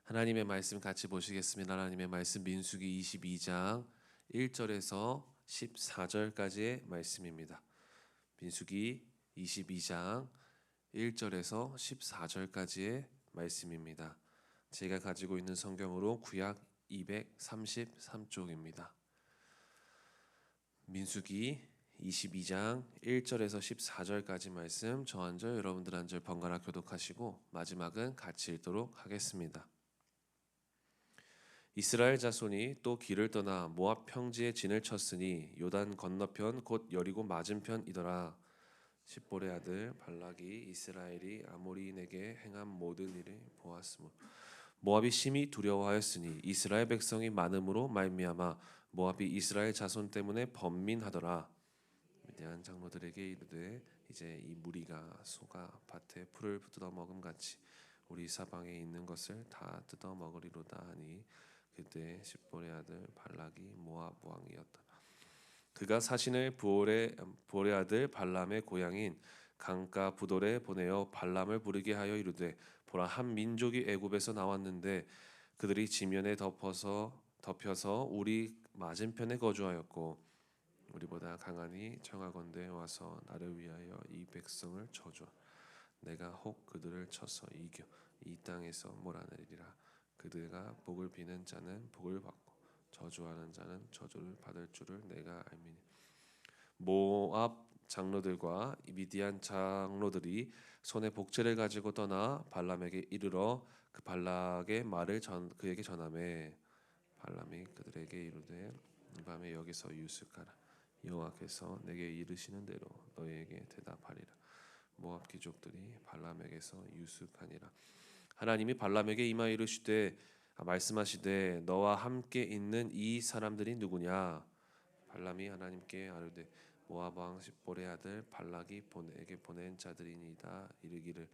하나님의 말씀 같이 보시겠습니다. 하나님의 말씀 민수기 22장 1절에서 14절까지의 말씀입니다. 민수기 22장 1절에서 14절까지의 말씀입니다. 제가 가지고 있는 성경으로 구약 233쪽입니다. 민수기 22장 1절에서 14절까지 말씀, 저 한 절 여러분들 한 절 번갈아 교독하시고 마지막은 같이 읽도록 하겠습니다. 이스라엘 자손이 또 길을 떠나 모압 평지에 진을 쳤으니 요단 건너편 곧 여리고 맞은편이더라. 십볼의 아들 발락이 이스라엘이 아모리인에게 행한 모든 일을 보았으므로 모압이 심히 두려워하였으니 이스라엘 백성이 많음으로 말미암아 모압이 이스라엘 자손 때문에 번민하더라. 미디안 장로들에게 이르되 이제 이 무리가 소가 밭에 풀을 뜯어 먹음 같이 우리 사방에 있는 것을 다 뜯어 먹으리로다 하니 그때 십볼의 아들 발락이 모압 왕이었다. 그가 사신을 보올의 아들 발람의 고향인 강가 부돌에 보내어 발람을 부르게 하여 이르되 보라 한 민족이 애굽에서 나왔는데 그들이 지면에 덮여서 우리 맞은편에 거주하였고 우리보다 강하니 청하건대 와서 나를 위하여 이 백성을 쳐줘. 내가 혹 그들을 쳐서 이겨 이 땅에서 몰아내리라. 그들과 복을 비는 자는 복을 받고 저주하는 자는 저주를 받을 줄을 내가 알미니. 모압 장로들과 미디안 장로들이 손에 복제를 가지고 떠나 발람에게 이르러 그 발락의 말을 그에게 전하매 발람이 그들에게 이르되 이 밤에 여기서 유숙하라. 여호와께서 내게 이르시는 대로 너희에게 대답하리라. 모압 귀족들이 발람에게서 유숙하니라. 하나님이 발람에게 임하여 이르시되 말씀하시되 너와 함께 있는 이 사람들이 누구냐? 발람이 하나님께 아뢰되 모압 왕 십볼의 아들 발락이 내게 보낸 자들이니이다. 이르기를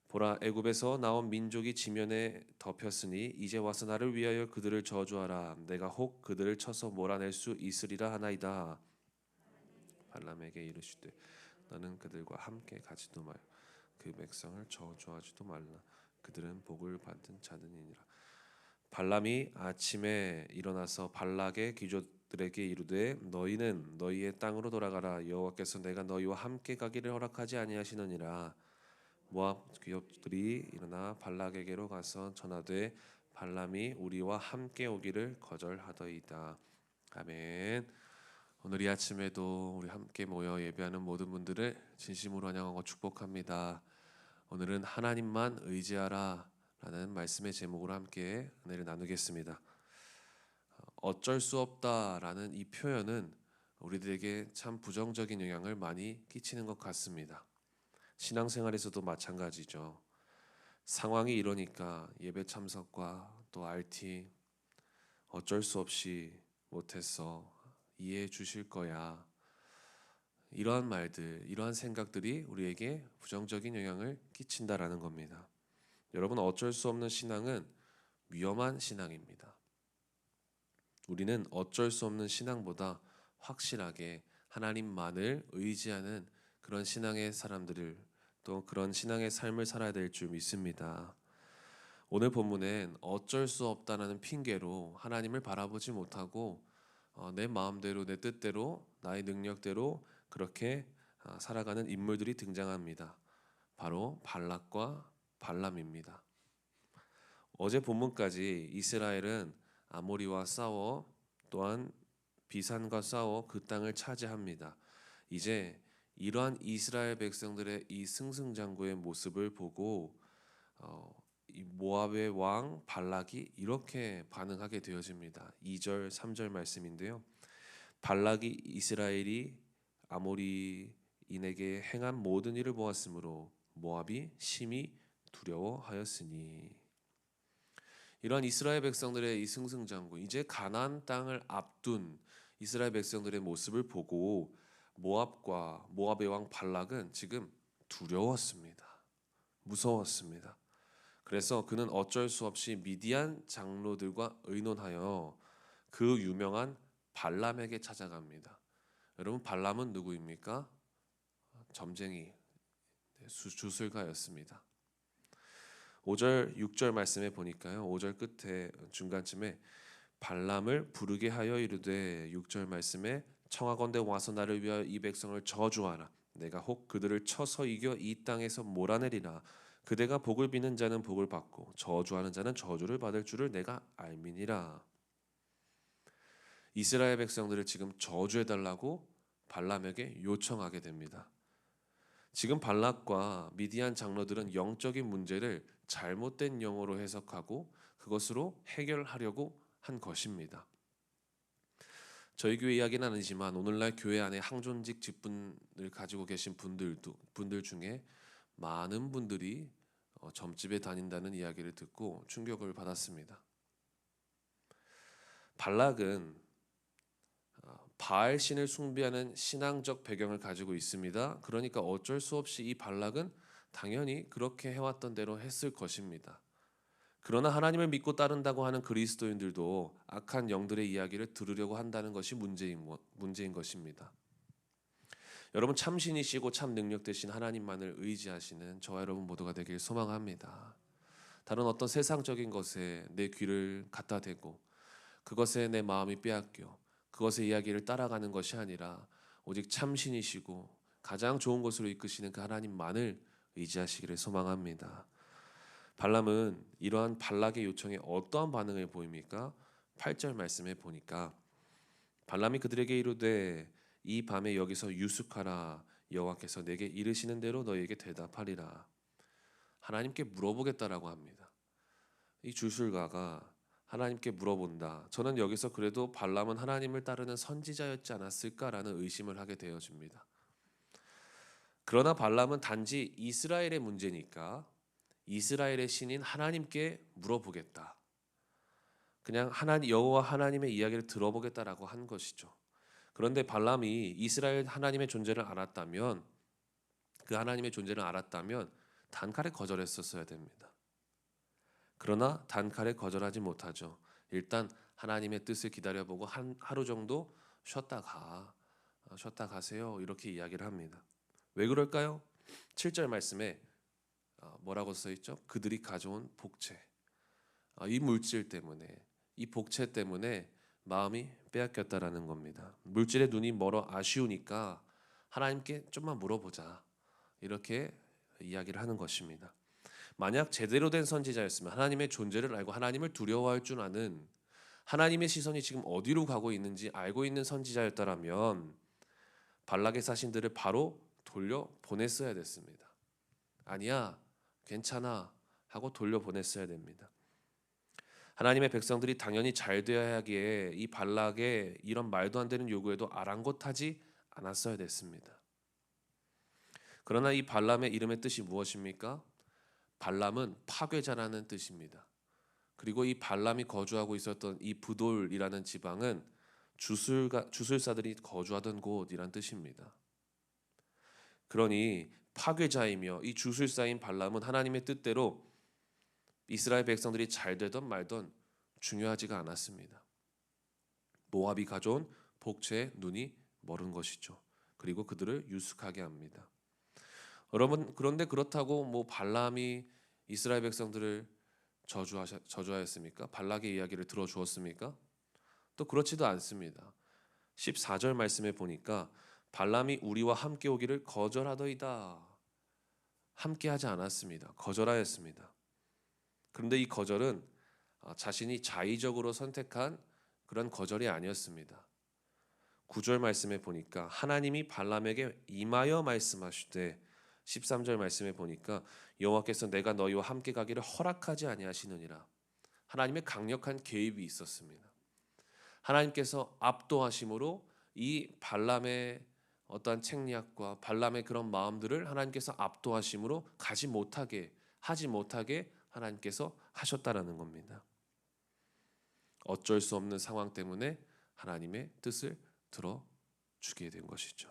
보라 애굽에서 나온 민족이 지면에 덮였으니 이제 와서 나를 위하여 그들을 저주하라. 내가 혹 그들을 쳐서 몰아낼 수 있으리라 하나이다. 발람에게 이르시되 너는 그들과 함께 가지도 마요. 그 백성을 저주하지도 말라. 그들은 복을 받은 자들이니라. 발람이 아침에 일어나서 발락의 귀족들에게 이르되 너희는 너희의 땅으로 돌아가라. 여호와께서 내가 너희와 함께 가기를 허락하지 아니하시느니라. 모압 귀족들이 일어나 발락에게로 가서 전하되 발람이 우리와 함께 오기를 거절하더이다. 아멘. 오늘 이 아침에도 우리 함께 모여 예배하는 모든 분들을 진심으로 환영하고 축복합니다. 오늘은 하나님만 의지하라 라는 말씀의 제목으로 함께 은혜를 나누겠습니다. 어쩔 수 없다라는 이 표현은 우리들에게 참 부정적인 영향을 많이 끼치는 것 같습니다. 신앙생활에서도 마찬가지죠. 상황이 이러니까 예배 참석과 또 RT 어쩔 수 없이 못했어. 이해해 주실 거야. 이러한 말들, 이러한 생각들이 우리에게 부정적인 영향을 끼친다라는 겁니다. 여러분, 어쩔 수 없는 신앙은 위험한 신앙입니다. 우리는 어쩔 수 없는 신앙보다 확실하게 하나님만을 의지하는 그런 신앙의 사람들을 또 그런 신앙의 삶을 살아야 될 줄 믿습니다. 오늘 본문엔 어쩔 수 없다라는 핑계로 하나님을 바라보지 못하고 내 마음대로 내 뜻대로 나의 능력대로 그렇게 살아가는 인물들이 등장합니다. 바로 발락과 발람입니다. 어제 본문까지 이스라엘은 아모리와 싸워 또한 비산과 싸워 그 땅을 차지합니다. 이제 이러한 이스라엘 백성들의 이 승승장구의 모습을 보고 이 모압의 왕 발락이 이렇게 반응하게 되어집니다. 2절 3절 말씀인데요. 발락이 이스라엘이 아모리인에게 행한 모든 일을 보았으므로 모압이 심히 두려워하였으니. 이러한 이스라엘 백성들의 이 승승장구, 이제 가나안 땅을 앞둔 이스라엘 백성들의 모습을 보고 모압의 왕 발락은 지금 두려웠습니다. 무서웠습니다. 그래서 그는 어쩔 수 없이 미디안 장로들과 의논하여 그 유명한 발람에게 찾아갑니다. 여러분, 발람은 누구입니까? 점쟁이, 주술가였습니다. 5절, 6절 말씀에 보니까요. 5절 끝에 중간쯤에 발람을 부르게 하여 이르되 6절 말씀에 청하건대 와서 나를 위하여 이 백성을 저주하라. 내가 혹 그들을 쳐서 이겨 이 땅에서 몰아내리라. 그대가 복을 비는 자는 복을 받고 저주하는 자는 저주를 받을 줄을 내가 알미니라. 이스라엘 백성들을 지금 저주해 달라고 발람에게 요청하게 됩니다. 지금 발락과 미디안 장로들은 영적인 문제를 잘못된 용어로 해석하고 그것으로 해결하려고 한 것입니다. 저희 교회 이야기는 아니지만 오늘날 교회 안에 항존직 직분을 가지고 계신 분들 중에 많은 분들이 점집에 다닌다는 이야기를 듣고 충격을 받았습니다. 발락은 바알 신을 숭배하는 신앙적 배경을 가지고 있습니다. 그러니까 어쩔 수 없이 이 발락은 당연히 그렇게 해왔던 대로 했을 것입니다. 그러나 하나님을 믿고 따른다고 하는 그리스도인들도 악한 영들의 이야기를 들으려고 한다는 것이 문제인 것입니다. 여러분 참신이시고 참 능력 되신 하나님만을 의지하시는 저와 여러분 모두가 되길 소망합니다. 다른 어떤 세상적인 것에 내 귀를 갖다 대고 그것에 내 마음이 빼앗겨 그것의 이야기를 따라가는 것이 아니라 오직 참신이시고 가장 좋은 곳으로 이끄시는 그 하나님만을 의지하시기를 소망합니다. 발람은 이러한 발락의 요청에 어떠한 반응을 보입니까? 8절 말씀에 보니까 발람이 그들에게 이르되 이 밤에 여기서 유숙하라. 여호와께서 내게 이르시는 대로 너희에게 대답하리라. 하나님께 물어보겠다라고 합니다. 이 주술가가 하나님께 물어본다. 저는 여기서 그래도 발람은 하나님을 따르는 선지자였지 않았을까라는 의심을 하게 되어집니다. 그러나 발람은 단지 이스라엘의 문제니까 이스라엘의 신인 하나님께 물어보겠다. 그냥 여호와 하나님의 이야기를 들어보겠다라고 한 것이죠. 그런데 발람이 이스라엘 하나님의 존재를 알았다면 그 하나님의 존재를 알았다면 단칼에 거절했었어야 됩니다. 그러나 단칼에 거절하지 못하죠. 일단 하나님의 뜻을 기다려보고 하루 정도 쉬었다 가세요. 이렇게 이야기를 합니다. 왜 그럴까요? 7절 말씀에 뭐라고 써있죠? 그들이 가져온 복채. 이 물질 때문에 이 복채 때문에 마음이 빼앗겼다라는 겁니다. 물질에 눈이 멀어 아쉬우니까 하나님께 좀만 물어보자. 이렇게 이야기를 하는 것입니다. 만약 제대로 된 선지자였으면 하나님의 존재를 알고 하나님을 두려워할 줄 아는 하나님의 시선이 지금 어디로 가고 있는지 알고 있는 선지자였다라면 발락의 사신들을 바로 돌려 보냈어야 됐습니다. 아니야, 괜찮아 하고 돌려 보냈어야 됩니다. 하나님의 백성들이 당연히 잘 되어야 하기에 이 발락의 이런 말도 안 되는 요구에도 아랑곳하지 않았어야 됐습니다. 그러나 이 발람의 이름의 뜻이 무엇입니까? 발람은 파괴자라는 뜻입니다. 그리고 이 발람이 거주하고 있었던 이 부돌이라는 지방은 주술사들이 거주하던 곳이란 뜻입니다. 그러니 파괴자이며 이 주술사인 발람은 하나님의 뜻대로 이스라엘 백성들이 잘 되던 말던 중요하지가 않았습니다. 모압이 가져온 복채에 눈이 멀은 것이죠. 그리고 그들을 유숙하게 합니다. 여러분 그런데 그렇다고 뭐 발람이 이스라엘 백성들을 저주하였습니까? 발락의 이야기를 들어주었습니까? 또 그렇지도 않습니다. 14절 말씀에 보니까 발람이 우리와 함께 오기를 거절하더이다. 함께하지 않았습니다. 거절하였습니다. 그런데 이 거절은 자신이 자의적으로 선택한 그런 거절이 아니었습니다. 9절 말씀에 보니까 하나님이 발람에게 임하여 말씀하시되 13절 말씀에 보니까 여호와께서 내가 너희와 함께 가기를 허락하지 아니하시느니라. 하나님의 강력한 개입이 있었습니다. 하나님께서 압도하심으로 이 발람의 어떠한 책략과 발람의 그런 마음들을 하나님께서 압도하심으로 하지 못하게 하나님께서 하셨다라는 겁니다. 어쩔 수 없는 상황 때문에 하나님의 뜻을 들어주게 된 것이죠.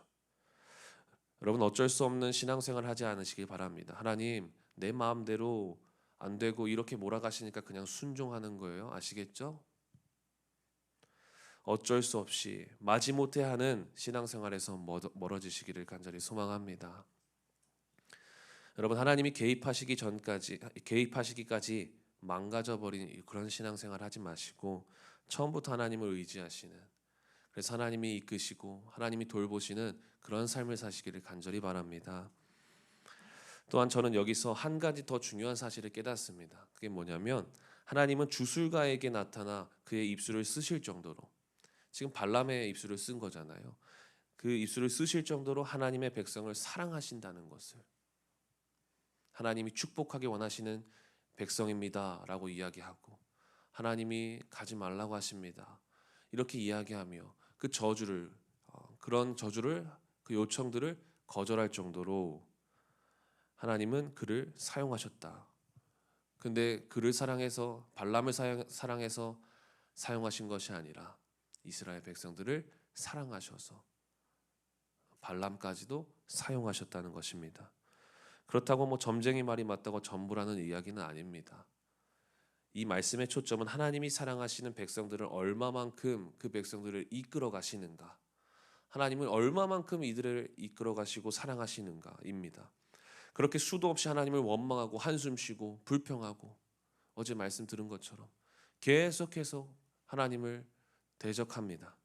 여러분 어쩔 수 없는 신앙생활 하지 않으시길 바랍니다. 하나님 내 마음대로 안 되고 이렇게 몰아가시니까 그냥 순종하는 거예요. 아시겠죠? 어쩔 수 없이 마지못해 하는 신앙생활에서 멀어지시기를 간절히 소망합니다. 여러분, 하나님이 개입하시기까지 망가져 버린 그런 신앙생활 하지 마시고 처음부터 하나님을 의지하시는, 그래서 하나님이 이끄시고 하나님이 돌보시는 그런 삶을 사시기를 간절히 바랍니다. 또한 저는 여기서 한 가지 더 중요한 사실을 깨닫습니다. 그게 뭐냐면 하나님은 주술가에게 나타나 그의 입술을 쓰실 정도로, 지금 발람의 입술을 쓴 거잖아요. 그 입술을 쓰실 정도로 하나님의 백성을 사랑하신다는 것을, 하나님이 축복하기 원하시는 백성입니다라고 이야기하고 하나님이 가지 말라고 하십니다, 이렇게 이야기하며 그 저주를, 그런 저주를, 그 요청들을 거절할 정도로 하나님은 그를 사용하셨다. 근데 그를 사랑해서, 발람을 사랑해서 사용하신 것이 아니라 이스라엘 백성들을 사랑하셔서 발람까지도 사용하셨다는 것입니다. 그렇다고 뭐 점쟁이 말이 맞다고 전부라는 이야기는 아닙니다. 이 말씀의 초점은 하나님이 사랑하시는 백성들을 얼마만큼 그 백성들을 이끌어 가시는가, 하나님은 얼마만큼 이들을 이끌어 가시고 사랑하시는가입니다. 그렇게 수도 없이 하나님을 원망하고 한숨 쉬고 불평하고 어제 말씀 들은 것처럼 계속해서 하나님을 대적합니다.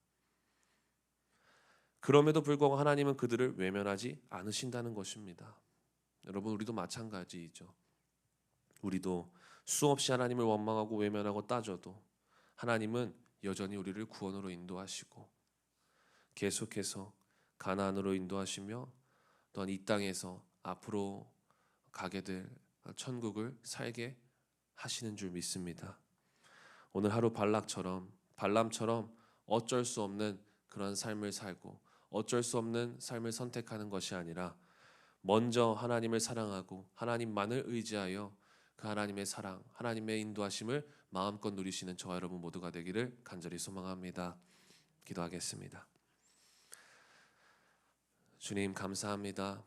그럼에도 불구하고 하나님은 그들을 외면하지 않으신다는 것입니다. 여러분, 우리도 마찬가지이죠. 우리도 수없이 하나님을 원망하고 외면하고 따져도 하나님은 여전히 우리를 구원으로 인도하시고 계속해서 가나안으로 인도하시며 또한 이 땅에서 앞으로 가게 될 천국을 살게 하시는 줄 믿습니다. 오늘 하루 발람처럼 어쩔 수 없는 그런 삶을 살고 어쩔 수 없는 삶을 선택하는 것이 아니라 먼저 하나님을 사랑하고 하나님만을 의지하여 그 하나님의 사랑, 하나님의 인도하심을 마음껏 누리시는 저와 여러분 모두가 되기를 간절히 소망합니다. 기도하겠습니다. 주님, 감사합니다.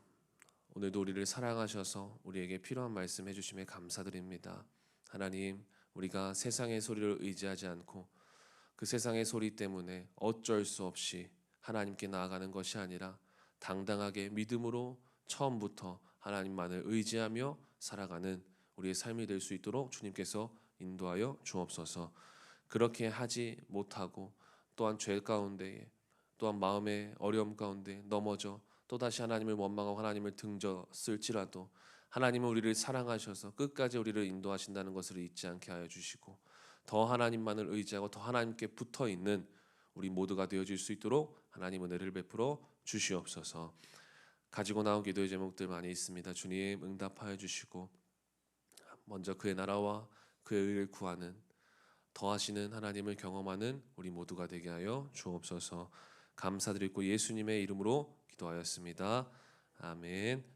오늘도 우리를 사랑하셔서 우리에게 필요한 말씀 해주심에 감사드립니다. 하나님, 우리가 세상의 소리를 의지하지 않고 그 세상의 소리 때문에 어쩔 수 없이 하나님께 나아가는 것이 아니라 당당하게 믿음으로 처음부터 하나님만을 의지하며 살아가는 우리의 삶이 될 수 있도록 주님께서 인도하여 주옵소서. 그렇게 하지 못하고 또한 죄 가운데에, 또한 마음의 어려움 가운데 넘어져 또다시 하나님을 원망하고 하나님을 등졌을지라도 하나님은 우리를 사랑하셔서 끝까지 우리를 인도하신다는 것을 잊지 않게 하여 주시고 더 하나님만을 의지하고 더 하나님께 붙어있는 우리 모두가 되어질 수 있도록 하나님 은혜를 베풀어 주시옵소서. 가지고 나온 기도의 제목들 많이 있습니다. 주님, 응답하여 주시고 먼저 그의 나라와 그의 의를 구하는, 더하시는 하나님을 경험하는 우리 모두가 되게 하여 주옵소서. 감사드리고 예수님의 이름으로 기도하였습니다. 아멘.